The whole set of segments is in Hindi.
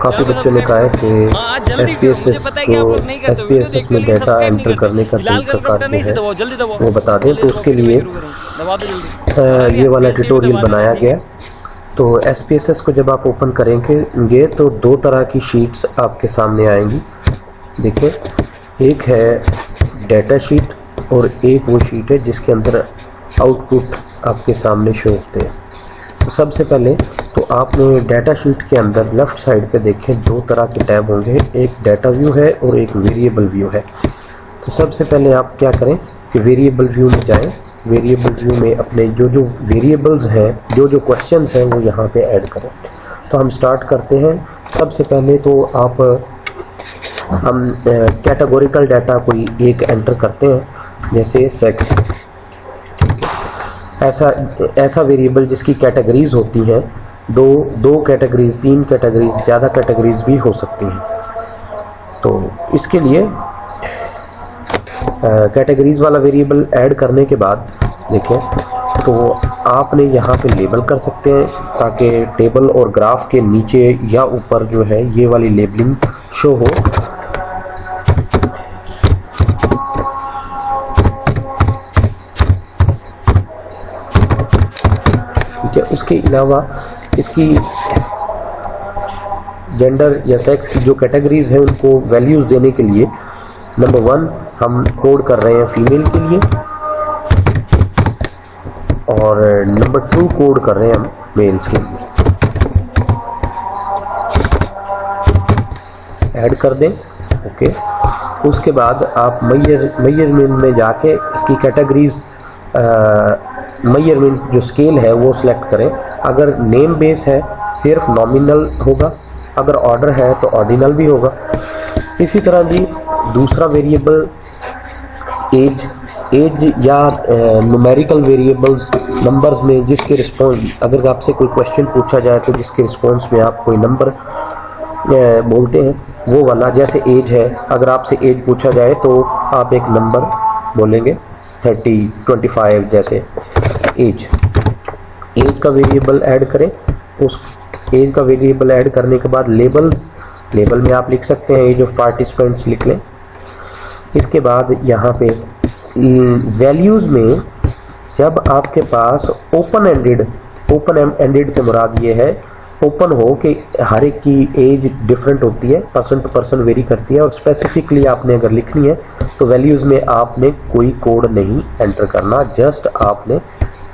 काफ़ी बच्चों ने कहा है कि एसपीएसएस में डाटा एंटर करने का तरीकाकार जो है वो बता दें, तो उसके लिए ये वाला ट्यूटोरियल बनाया गया। तो एसपीएसएस को जब आप ओपन करेंगे तो दो तरह की शीट्स आपके सामने आएंगी। देखिए, एक है डाटा शीट और एक वो शीट है जिसके अंदर आउटपुट आपके सामने शो होते हैं। तो सबसे पहले तो आपने डाटा शीट के अंदर लेफ्ट साइड पे देखें दो तरह के टैब होंगे, एक डाटा व्यू है और एक वेरिएबल व्यू है। तो सबसे पहले आप क्या करें कि वेरिएबल व्यू में जाएं। वेरिएबल व्यू में अपने जो जो वेरिएबल्स हैं, जो जो क्वेश्चंस हैं वो यहाँ पे ऐड करें। तो हम स्टार्ट करते हैं। सबसे पहले तो हम कैटेगोरिकल डाटा कोई एक एंटर करते हैं, जैसे सेक्स। ऐसा वेरिएबल जिसकी कैटेगरीज होती हैं, दो कैटेगरीज, तीन कैटेगरीज, ज़्यादा कैटेगरीज भी हो सकती हैं। तो इसके लिए कैटेगरीज वाला वेरिएबल ऐड करने के बाद देखें तो आपने यहाँ पे लेबल कर सकते हैं ताकि टेबल और ग्राफ के नीचे या ऊपर जो है ये वाली लेबलिंग शो हो। ठीक है, उसके अलावा इसकी जेंडर या सेक्स की जो कैटेगरीज हैं उनको वैल्यूज देने के लिए नंबर 1 हम कोड कर रहे हैं फीमेल के लिए और नंबर 2 कोड कर रहे हैं हम मेल्स के लिए। ऐड कर दें, ओके। उसके बाद आप मेजरमेंट में जाके इसकी कैटेगरीज मेजरमेंट जो स्केल है वो सिलेक्ट करें। अगर नेम बेस है सिर्फ नॉमिनल होगा, अगर ऑर्डर है तो ऑर्डिनल भी होगा। इसी तरह जी दूसरा वेरिएबल एज या न्यूमेरिकल वेरिएबल्स, नंबर्स में जिसके रिस्पॉन्स, अगर आपसे कोई क्वेश्चन पूछा जाए तो जिसके रिस्पॉन्स में आप कोई नंबर बोलते हैं वो वाला, जैसे एज है, अगर आपसे एज पूछा जाए तो आप एक नंबर बोलेंगे 30, 25 जैसे एज का वेरिएबल ऐड करें। उस एज का वेरिएबल ऐड करने के बाद लेबल में आप लिख सकते हैं एज ऑफ पार्टिसिपेंट्स लिख लें। इसके बाद यहाँ पे वैल्यूज़ में जब आपके पास ओपन एंडेड से मुराद ये है ओपन हो कि हर एक की एज डिफरेंट होती है, पर्सन टू पर्सन वेरी करती है, और स्पेसिफिकली आपने अगर लिखनी है तो वैल्यूज़ में आपने कोई कोड नहीं एंटर करना, जस्ट आपने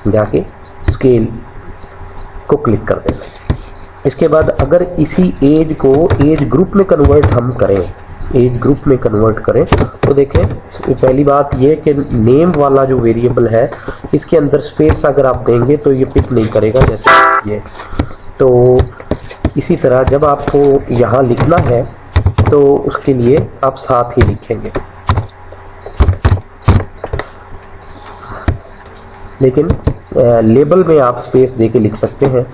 जाके स्केल को क्लिक कर देना। इसके बाद अगर इसी एज को एज ग्रुप में कन्वर्ट करें तो देखें, पहली बात ये कि नेम वाला जो वेरिएबल है इसके अंदर स्पेस अगर आप देंगे तो ये पिक नहीं करेगा, जैसे ये। तो इसी तरह जब आपको यहाँ लिखना है तो उसके लिए आप साथ ही लिखेंगे, लेकिन लेबल में आप स्पेस दे के लिख सकते हैं।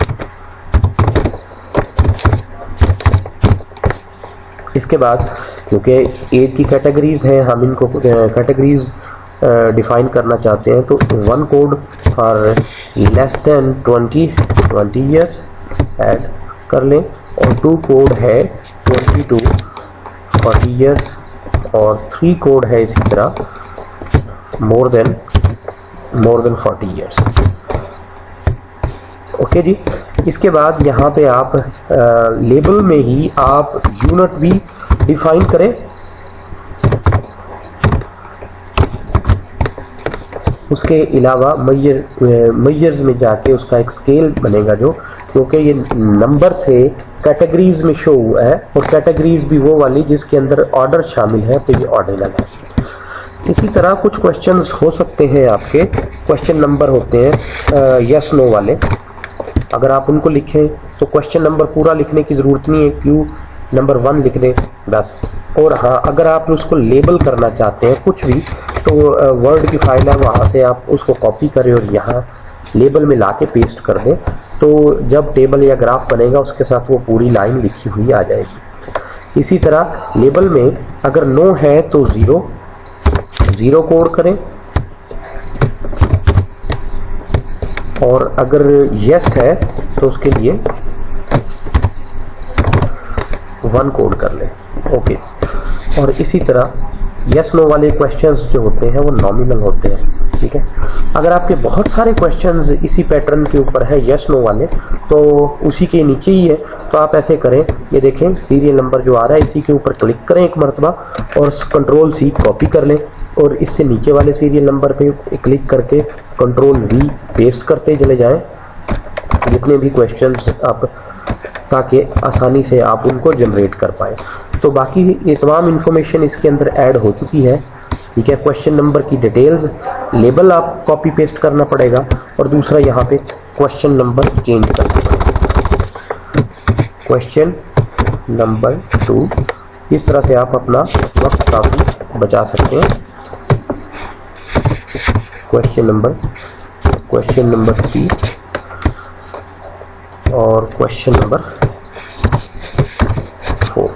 इसके बाद क्योंकि एज की कैटेगरीज हैं, हम इनको कैटेगरीज डिफाइन करना चाहते हैं, तो 1 code for less than 20 years add कर लें और 2 कोड है 20 to 40 ईयर्स और 3 कोड है इसी तरह मोर देन 40 ईयर्स। ओके जी। इसके बाद यहाँ पे आप लेबल में ही आप यूनिट भी डिफाइन करें। उसके अलावा मेजर्स में जाके उसका एक स्केल बनेगा, जो क्योंकि ये नंबर से कैटेगरीज में शो हुआ है और कैटेगरीज भी वो वाली जिसके अंदर ऑर्डर शामिल है, तो ये ऑर्डिनल है। इसी तरह कुछ क्वेश्चंस हो सकते हैं, आपके क्वेश्चन नंबर होते हैं यस नो वाले, अगर आप उनको लिखें तो क्वेश्चन नंबर पूरा लिखने की ज़रूरत नहीं है, क्यों नंबर 1 लिख दें बस। और हाँ, अगर आप उसको लेबल करना चाहते हैं कुछ भी, तो वर्ड की फाइल है, वहाँ से आप उसको कॉपी करें और यहाँ लेबल में लाके पेस्ट कर दें, तो जब टेबल या ग्राफ बनेगा उसके साथ वो पूरी लाइन लिखी हुई आ जाएगी। इसी तरह लेबल में अगर नो है तो 0 कोड करें, और अगर यस है तो उसके लिए 1 कोड कर लें। ओके, और इसी तरह यस नो वाले क्वेश्चंस जो होते हैं वो नॉमिनल होते हैं, ठीक है। अगर आपके बहुत सारे क्वेश्चंस इसी पैटर्न के ऊपर है यस नो वाले, तो उसी के नीचे ही है, तो आप ऐसे करें, ये देखें सीरियल नंबर जो आ रहा है इसी के ऊपर क्लिक करें एक मरतबा और कंट्रोल सी कॉपी कर लें और इससे नीचे वाले सीरियल नंबर पे क्लिक करके कंट्रोल वी पेस्ट करते चले जाएं जितने भी क्वेश्चंस आप, ताकि आसानी से आप उनको जनरेट कर पाएँ। तो बाकी ये तमाम इंफॉर्मेशन इसके अंदर ऐड हो चुकी है, ठीक है। क्वेश्चन नंबर की डिटेल्स, लेबल आप कॉपी पेस्ट करना पड़ेगा और दूसरा यहाँ पे क्वेश्चन नंबर चेंज करना पड़ेगा, क्वेश्चन नंबर 2। इस तरह से आप अपना वक्त काफ़ी बचा सकते हैं। क्वेश्चन नंबर 3 और क्वेश्चन नंबर 4।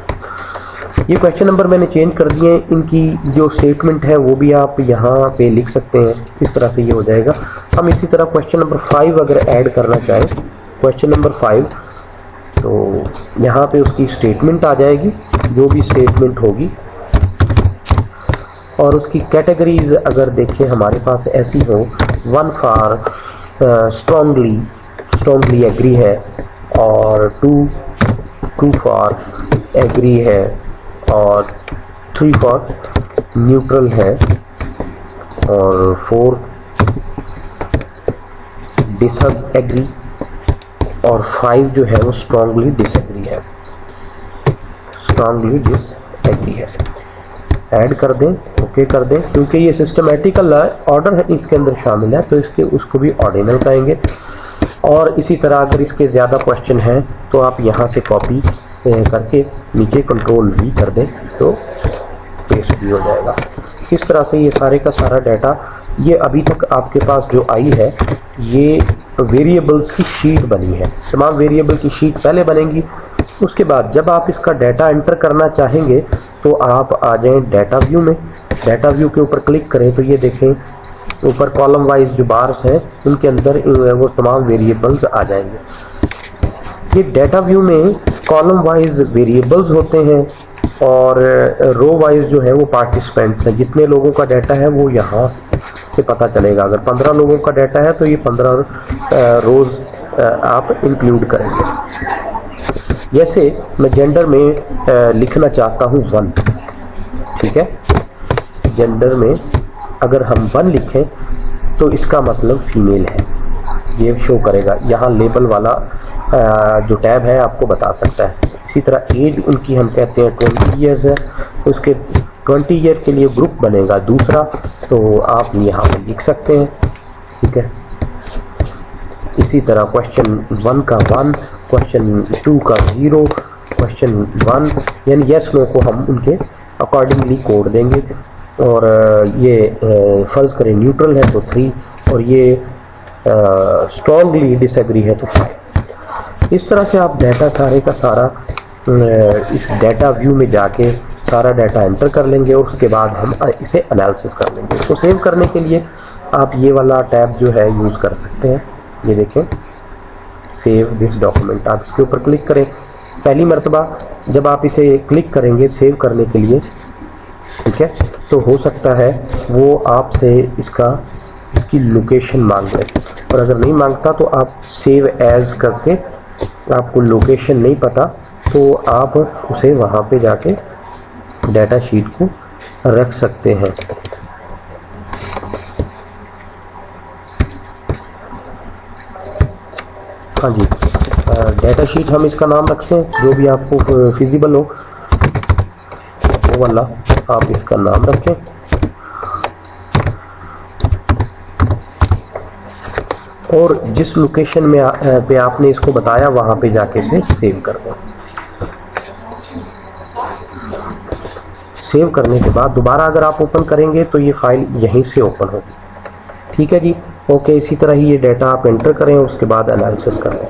ये क्वेश्चन नंबर मैंने चेंज कर दिए हैं, इनकी जो स्टेटमेंट है वो भी आप यहाँ पे लिख सकते हैं, इस तरह से ये हो जाएगा। हम इसी तरह क्वेश्चन नंबर 5 अगर ऐड करना चाहें, क्वेश्चन नंबर 5, तो यहाँ पे उसकी स्टेटमेंट आ जाएगी, जो भी स्टेटमेंट होगी, और उसकी कैटेगरीज अगर देखें हमारे पास ऐसी हो, 1 फॉर स्ट्रॉन्गली एग्री है, और 2 फॉर एग्री है, और 3 फॉर न्यूट्रल है, और 4 डिसएग्री, और 5 जो है वो स्ट्रॉन्गली डिसएग्री है। ऐड कर दें, ओके कर दें, क्योंकि ये सिस्टमेटिकल ऑर्डर है इसके अंदर शामिल है, तो इसके उसको भी ऑर्डिनल कहेंगे। और इसी तरह अगर इसके ज़्यादा क्वेश्चन हैं तो आप यहाँ से कॉपी करके नीचे कंट्रोल वी कर दें तो पेस्ट भी हो जाएगा। इस तरह से ये सारे का सारा डाटा, ये अभी तक आपके पास जो आई है ये वेरिएबल्स की शीट बनी है। तमाम वेरिएबल की शीट पहले बनेंगी, उसके बाद जब आप इसका डाटा एंटर करना चाहेंगे तो आप आ जाएं डाटा व्यू में। डाटा व्यू के ऊपर क्लिक करें तो ये देखें ऊपर कॉलम वाइज जो बार्स हैं उनके अंदर वो तमाम वेरिएबल्स आ जाएंगे। ये डाटा व्यू में कॉलम वाइज वेरिएबल्स होते हैं और रो वाइज जो है वो पार्टिसिपेंट्स हैं। जितने लोगों का डाटा है वो यहाँ से पता चलेगा। अगर 15 लोगों का डाटा है तो ये 15 रोज आप इंक्लूड करेंगे। जैसे मैं जेंडर में लिखना चाहता हूँ 1, ठीक है। जेंडर में अगर हम 1 लिखें तो इसका मतलब फीमेल है, ये शो करेगा। यहाँ लेबल वाला जो टैब है आपको बता सकता है। इसी तरह एज उनकी हम कहते हैं 20 ईयर्स है, तो उसके 20 ईयर के लिए ग्रुप बनेगा दूसरा, तो आप यहाँ पे लिख सकते हैं, ठीक है। इसी तरह क्वेश्चन 1 का 1, क्वेश्चन 2 का 0, क्वेश्चन 1 यानी यस नो को हम उनके अकॉर्डिंगली कोड देंगे। और ये फ़र्ज़ करें न्यूट्रल है तो 3, और ये स्ट्रॉन्गली डिसएग्री है तो 5। इस तरह से आप डाटा सारे का सारा इस डाटा व्यू में जाके सारा डाटा एंटर कर लेंगे और उसके बाद हम इसे एनालिसिस कर लेंगे। इसको सेव करने के लिए आप ये वाला टैब जो है यूज़ कर सकते हैं। ये देखें सेव दिस डॉक्यूमेंट, आप इसके ऊपर क्लिक करें। पहली मर्तबा जब आप इसे क्लिक करेंगे सेव करने के लिए, ठीक है, तो हो सकता है वो आपसे इसकी लोकेशन मांग ले, और अगर नहीं मांगता तो आप सेव एज करके, आपको लोकेशन नहीं पता तो आप उसे वहाँ पे जाके डाटा शीट को रख सकते हैं। हाँ जी, डाटा शीट हम इसका नाम रखते हैं, जो भी आपको फिजिबल हो वो वाला आप इसका नाम रखें। और जिस लोकेशन में पे आपने इसको बताया वहाँ पे जाके इसे सेव कर दो। सेव करने के बाद दोबारा अगर आप ओपन करेंगे तो ये फाइल यहीं से ओपन होगी, ठीक है जी। ओके, इसी तरह ही ये डाटा आप एंटर करें, उसके बाद एनालिसिस करें।